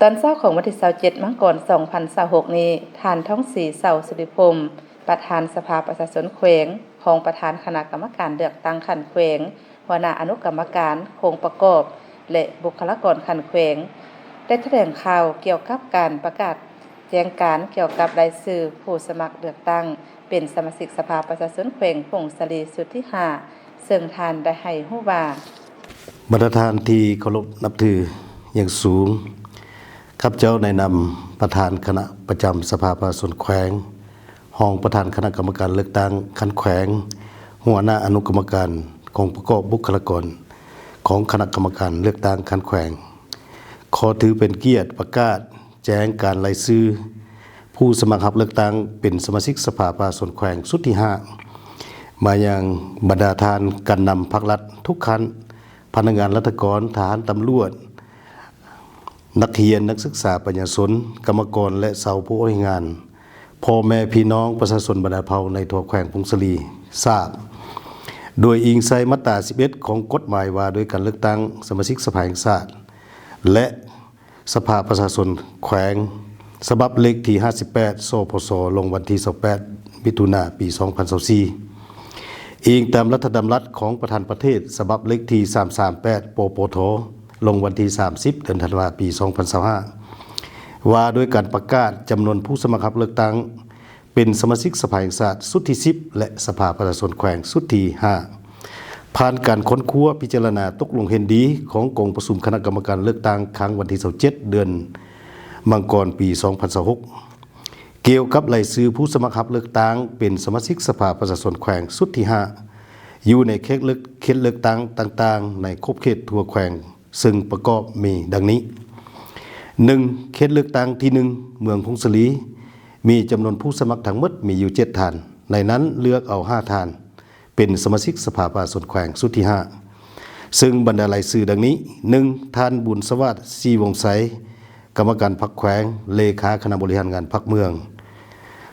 ตอนเช้าของวันที่27 มังกร 2026 นี้ท่านท้องศรีเสาสุริพรหมประธานสภาประชาชนแขวงของประธานคณะกรรมการเลือกตั้งขันแขวงหัวหน้าอนุกรรมการโครงประกอบและบุคลากรขันแขวงได้แถลงข่าวเกี่ยวกับการประกาศแจ้งการเกี่ยวกับรายชื่อผู้สมัครเลือกตั้งเป็นสมาชิกสภาประชาชนแขวงพงศรีสุทธิหาซึ่งท่านได้ให้ฮู้ว่าบรรดาท่านที่เคารพนับถืออย่างสูงข้าพเจ้าในนำประธานคณะประจำสภาประชาชนแขวงห้องประธานคณะกรรมการเลือกตั้งขันแขวงหัวหน้าอนุกรรมการของประกอบบุคลากรของคณะกรรมการเลือกตั้งขันแขวงขอถือเป็นเกียรติประกาศแจ้งการรายชื่อผู้สมัครรับเลือกตั้งเป็นสมาชิกสภาประชาชนแขวงสุดที่5มายังบรรดาท่านการนำภาครัฐทุกขั้นพนักงานรัฐกรทหารตำรวจนักเรียนนักศึกษาปัญญาชนกรรมกรและเสาผู้บริหารพ่อแม่พี่น้องประชาชนบรรดาเผ่าในทั่วแขวงพงศรีทราบโดยอิงใส่มาตรา11ของกฎหมายว่าด้วยการเลือกตั้งสมาชิกสภาแห่งชาติและสภาประชาชนแขวงฉบับเลขที่58 สพสลงวันที่28 มิถุนายน ปี 2024อิงตามรัฐธรรมนูญของประธานประเทศฉบับเลขที่338 ปปทลงวันที่30 เดือนธันวาคม ปี 2025ว่าด้วยการประกาศจำนวนผู้สมัครรับเลือกตั้งเป็นสมาชิกสภาแห่งชาติสุดที่10และสภาประชาชนแขวงสุดที่5ผ่านการค้นคว้าพิจารณาตกลงเห็นดีของกองประชุมคณะกรรมการเลือกตั้งครั้งวันที่27 เดือนมังกร ปี 2026เกี่ยวกับรายชื่อผู้สมัครรับเลือกตั้งเป็นสมาชิกสภาประชาชนแขวงสุดที่5อยู่ในเขตเลือกตั้งต่างๆในครบเขตทั่วแขวงซึ่งประกอบมีดังนี้ 1. เขตเลือกตั้งที่1เมืองพงศรีมีจำนวนผู้สมัครทั้งหมดมีอยู่7ท่านในนั้นเลือกเอา5ท่านเป็นสมาชิกสภาประชาชนแขวงสุดที่5ซึ่งบรรดารายชื่อดังนี้ 1. ท่านบุญสวัสดิ์ศรีวงศ์ไสกรรมการพรรคแขวงเลขาคณะบริหารงานพรรคเมือง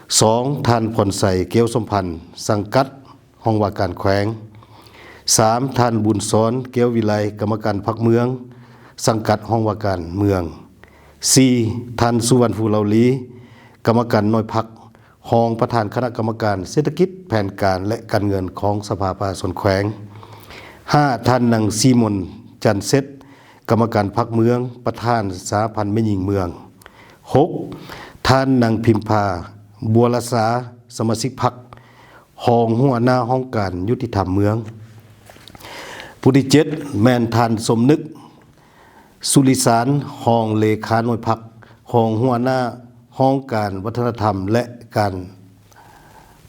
2. ท่านพรใสเกี้ยวสมพันธ์สังกัดห้องว่าการแขวง 3. ท่านบุญสอนเกี้ยววิไลกรรมการพรรคเมืองสังกัดห้องว่าการเมือง 4. ท่านสุวรรณภูเหลาลีกรรมการน้อยพรรคห้องประธานคณะกรรมการเศรษฐกิจแผนการและการเงินของสภาประชาชนแขวง 5. ท่านนางซีมนจันเซตกรรมการพรรคเมืองประธานสหพันธ์แม่หญิงเมือง 6. ท่านนางพิมพาบัวรักษาสมาชิกพรรคห้องหัวหน้าห้องการยุติธรรมเมืองผู้ที่7แม่นท่านสมนึกสุริสารห้องเลขาหน่วยพรรคห้องหัวหน้าห้องการวัฒนธรรมและการ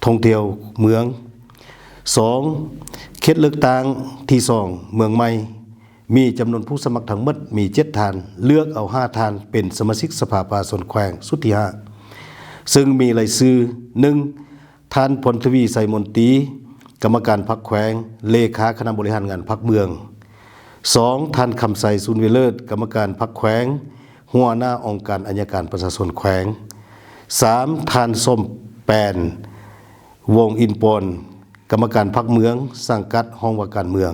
ท่องเที่ยวเมือง 2. เขตเลือกตั้งที่2เมืองใหม่มีจำนวนผู้สมัครทั้งหมดมี7ท่านเลือกเอา5ท่านเป็นสมาชิกสภาประชาชนแขวงสุดที่5ซึ่งมีรายชื่อ 1. ท่านพลทวีไสมนตรีกรรมการพรรคแขวงเลขาคณะบริหารงานพรรคเมือง 2. ท่านคำไสสุนเวเลิศกรรมการพรรคแขวงหัวหน้าองค์การอัยการประชาชนแขวง 3. ท่านส้มแปนวงอินปอนกรรมการพรรคเมืองสังกัดห้องว่าการเมือง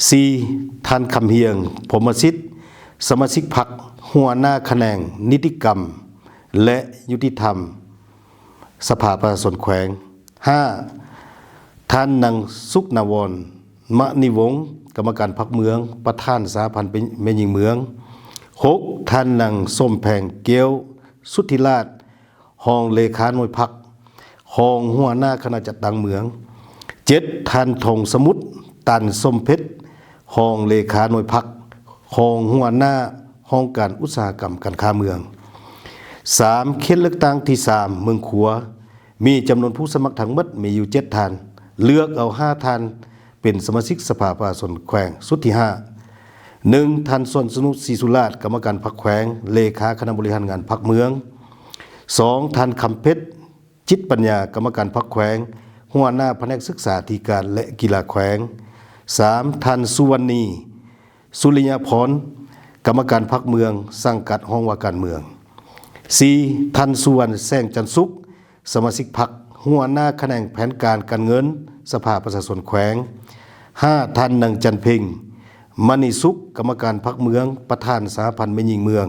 4. ท่านคำเฮียงพรหมสิทธิ์สมาชิกพรรคหัวหน้าแขนงนิติกรรมและยุติธรรมสภาประชาชนแขวง 5. ท่านนางสุขนวรมณีวงศ์กรรมการพรรคเมืองประธานสหพันธ์แม่หญิงเมือง 6. ท่านนางส้มแพงเกี้ยวสุทธิราชห้องเลขาหน่วยพรรคห้องหัวหน้าคณะจัดตั้งเมือง 7. ท่านธงสมุทรตันส้มเพชรห้องเลขาหน่วยพรรคห้องหัวหน้าห้องการอุตสาหกรรมการค้าเมือง 3. เขตเลือกตั้งที่3เมืองขัวมีจำนวนผู้สมัครทั้งหมดมีอยู่7ท่านเลือกเอา5ท่านเป็นสมาชิกสภาประชาชนแขวงสุดที่1. ท่านส่วนสนุศรีสุราชกรรมการพรรคแขวงเลขาคณะบริหารงานพรรคเมือง 2. ท่านคำเพชรจิตปัญญากรรมการพรรคแขวงหัวหน้าแผนกศึกษาธิการและกีฬาแขวง 3. ท่านสุวรรณีสุริยพรกรรมการพรรคเมืองสังกัดห้องว่าการเมือง 4. ท่านสุวรรณแสงจันทร์สุขสมาชิกพรรคหัวหน้าแขนงแผนการการเงินสภาประชาชนแขวง 5. ท่านนางจันเพ็งมณีสุขกรรมการพรรคเมืองประธานสหพันธ์แม่หญิงเมือง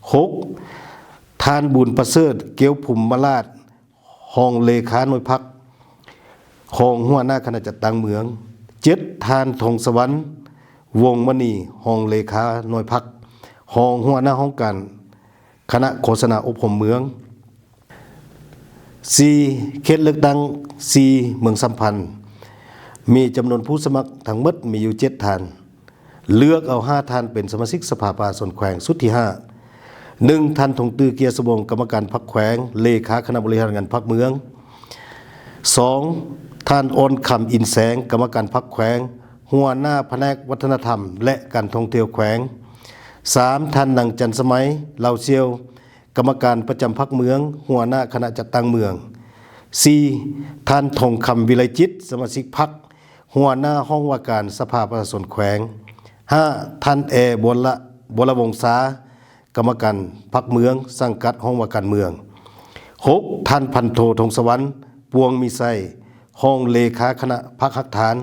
6. ท่านบุญประเสริฐเกี้ยวภูมิราชรองเลขาหน่วยพักรองหัวหน้าคณะจัดตั้งเมือง 7. ท่านธงสวรรค์วงศ์มณีรองเลขาหน่วยพักรองหัวหน้าห้องการคณะโฆษณาอบรมเมือง 4. เขตเลือกตั้ง 4. เมืองสัมพันธ์มีจำนวนผู้สมัครทั้งหมดมีอยู่7ท่านเลือกเอา5ท่านเป็นสมาชิกสภาประชาชนแขวงสุดที่ 5 1. ท่านทงตือเกียรติสวงศ์กรรมการพรรคแขวงเลขาคณะบริหารงานพรรคเมือง 2. ท่านออนคำอินแสงกรรมการพรรคแขวงหัวหน้าแผนกวัฒนธรรมและการท่องเที่ยวแขวง 3. ท่านนางจันสมัยเหล่าเซียวกรรมการประจำพรรคเมืองหัวหน้าคณะจัดตั้งเมือง 4. ท่านทองคำวิไลจิตสมาชิกพรรคหัวหน้าห้องว่าการสภาประชาชนแขวง 5. ท่านแอบุรวงศากรรมการพรรคเมืองสังกัดห้องว่าการเมือง 6. ท่านพันโทธงสวรรค์ปวงมีไซห้องเลขาคณะพรรคหักฐาน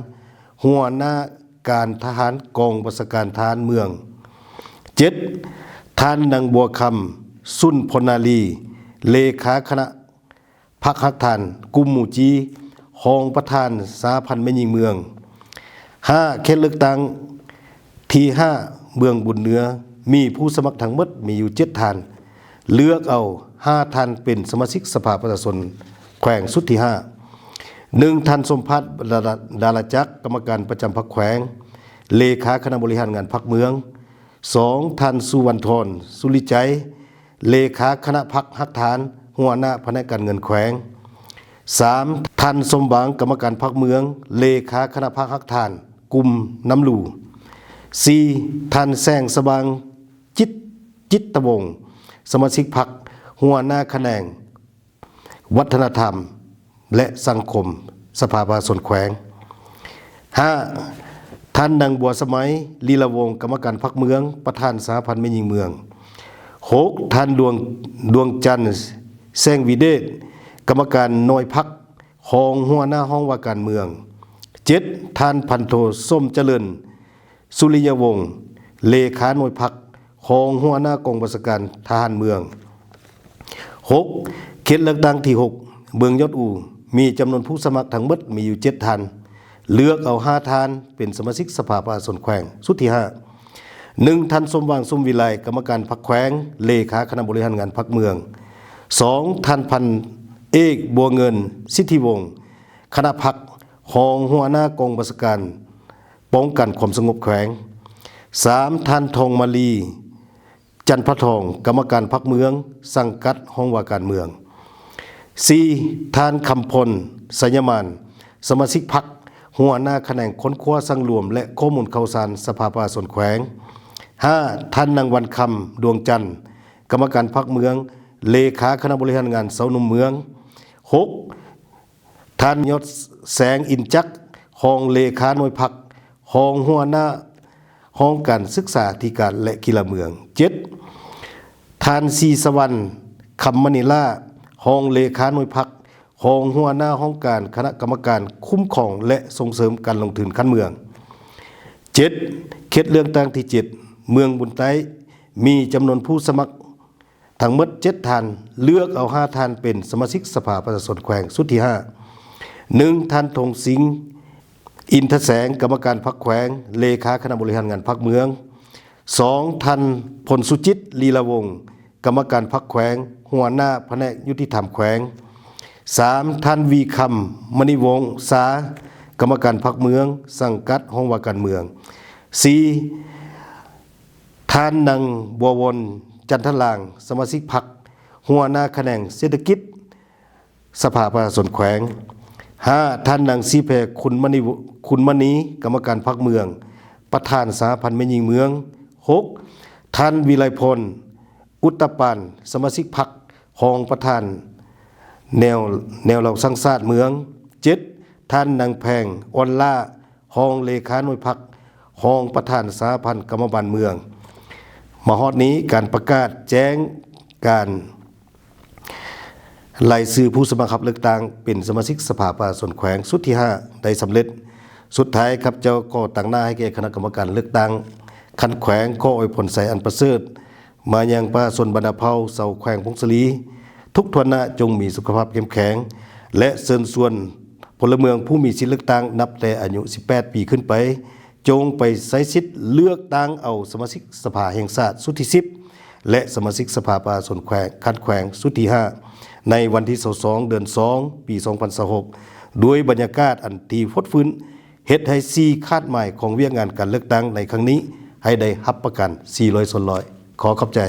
หัวหน้าการทหารกองบัญชาการทหารเมือง 7. ท่านนางบัวคำสุนพลนาลีเลขาคณะพรรคหักฐานกุมหมู่จีรองประธานสาพันธ์แม่หญิงเมือง 5. เขตเลือกตั้งที่ 5 เมืองบุญเหนือมีผู้สมัครทั้งหมดมีอยู่7ท่านเลือกเอา5ท่านเป็นสมาชิกสภาประชาชนแขวงสุดที่ 5 1. ท่านสมพัฒน์ดาราจักรกรรมการประจำพรรคแขวงเลขาคณะบริหารงานพรรคเมือง 2. ท่านสุวรรณธรสุริใจเลขาคณะพรรคหักฐานหัวหน้าแผนกการเงินแขวง 3. ท่านสมหวังกรรมการพรรคเมืองเลขาคณะพรรคหักฐานกลุ่มน้ำหลู่ 4. ท่านแสงสว่างจิตตวงศ์สมาชิกพรรคหัวหน้าแขนงวัฒนธรรมและสังคมสภาประชาชนแขวง 5. ท่านนางบัวสมัยลีละวงศ์กรรมการพรรคเมืองประธานสหพันธ์แม่หญิงเมือง 6. ท่านดวงจันทร์แสงวิเดชกรรมการหน่วยพรรครองหัวหน้าห้องว่าการเมือง 7. ท่านพันโทส้มเจริญสุริยวงศ์เลขาหน่วยพรรครองหัวหน้ากองบัญชาการทหารเมือง 6. เขตเลือกตั้งที่ 6 เมืองยอดอูมีจำนวนผู้สมัครทั้งหมดมีอยู่7ท่านเลือกเอา5ท่านเป็นสมาชิกสภาประชาชนแขวงสุดที่ 5 1. ท่านสมหวังสมวิไลกรรมการพรรคแขวงเลขาคณะบริหารงานพรรคเมือง 2. ท่านพันเอกบัวเงินสิทธิวงศ์คณะพรรครองหัวหน้ากองบัญชาการป้องกันความสงบแขวง 3. ท่านทองมาลีจันทร์พระทองกรรมการพรรคเมืองสังกัดห้องว่าการเมือง 4. ท่านคำพลสัญญมานสมาชิกพรรคหัวหน้าแขนงค้นคว้าสังรวมและข้อมูลข่าวสารสภาประชาชนแขวง 5. ท่านนางวันคำดวงจันทร์กรรมการพรรคเมืองเลขาคณะบริหารงานเสาหนุ่มเมือง 6. ท่านยศแสงอินจักรรองเลขาหน่วยพรรครองหัวหน้าห้องการศึกษาธิการและกีฬาเมือง 7. ท่านศรีสวรรณคำมณีล่ารองเลขาหน่วยพรรครองหัวหน้าห้องการคณะกรรมการคุ้มครองและส่งเสริมการลงทุนขั้นเมือง 7. เขตเลือกตั้งที่ 7 เมืองบุญไต้มีจำนวนผู้สมัครทั้งหมด7ท่านเลือกเอา5ท่านเป็นสมาชิกสภาประชาชนแขวงสุดที่ 5 1. ท่านธงสิงห์อินทแสงกรรมการพรรคแขวงเลขาคณะบริหารงานพรรคเมือง 2. ท่านพลสุจิตลีละวงศ์กรรมการพรรคแขวงหัวหน้าแผนกยุติธรรมแขวง 3. ท่านวีคำมณีวงศ์สากรรมการพรรคเมืองสังกัดห้องว่าการเมือง 4. ท่านนางบัววนจันทลางสมาชิกพรรคหัวหน้าแขนงเศรษฐกิจสภาประชาชนแขวง 5. ท่านนางซีเพคุณมณีกรรมการพรรคเมืองประธานสหพันธ์แม่หญิงเมือง 6. ท่านวิไลพลอุตตปานสมาชิกพรรครองประธานแนวเราสร้างชาติเมือง 7. ท่านนางแพงออนล่ารองเลขาหน่วยพรรครองประธานสหพันธ์กรรมบาลเมืองมาฮอดนี้การประกาศแจ้งการรายชื่อผู้สมัครเลือกตั้งเป็นสมาชิกสภาประชาชนแขวงสุดที่ 5 ได้สำเร็จสุดท้ายครับเจ้าก็ตั้งหน้าให้แก่คณะกรรมการเลือกตั้งคันแขวงก็อวยผลใส่อันประเสริฐ มายังประชาชนบรรดาเผ่าเสาแขวงพงศลีทุกทวนหน้าจงมีสุขภาพเข้มแข็งและเชิญชวนพลเมืองผู้มีสิทธิเลือกตั้งนับแต่อายุ 18 ปีขึ้นไปจงไปใช้สิทธิ์เลือกตั้งเอาสมาชิกสภาแห่งชาติสุดที่10และสมาชิกสภาประชาชนคัดแขวงสุดที่5ในวันที่22 เดือน 2 ปี 2026ด้วยบรรยากาศอันตีฟดฟื้นเฮ็ดให้คาดหมายของเวียกงานการเลือกตั้งในครั้งนี้ให้ได้รับประกัน400 ขอขอบใจ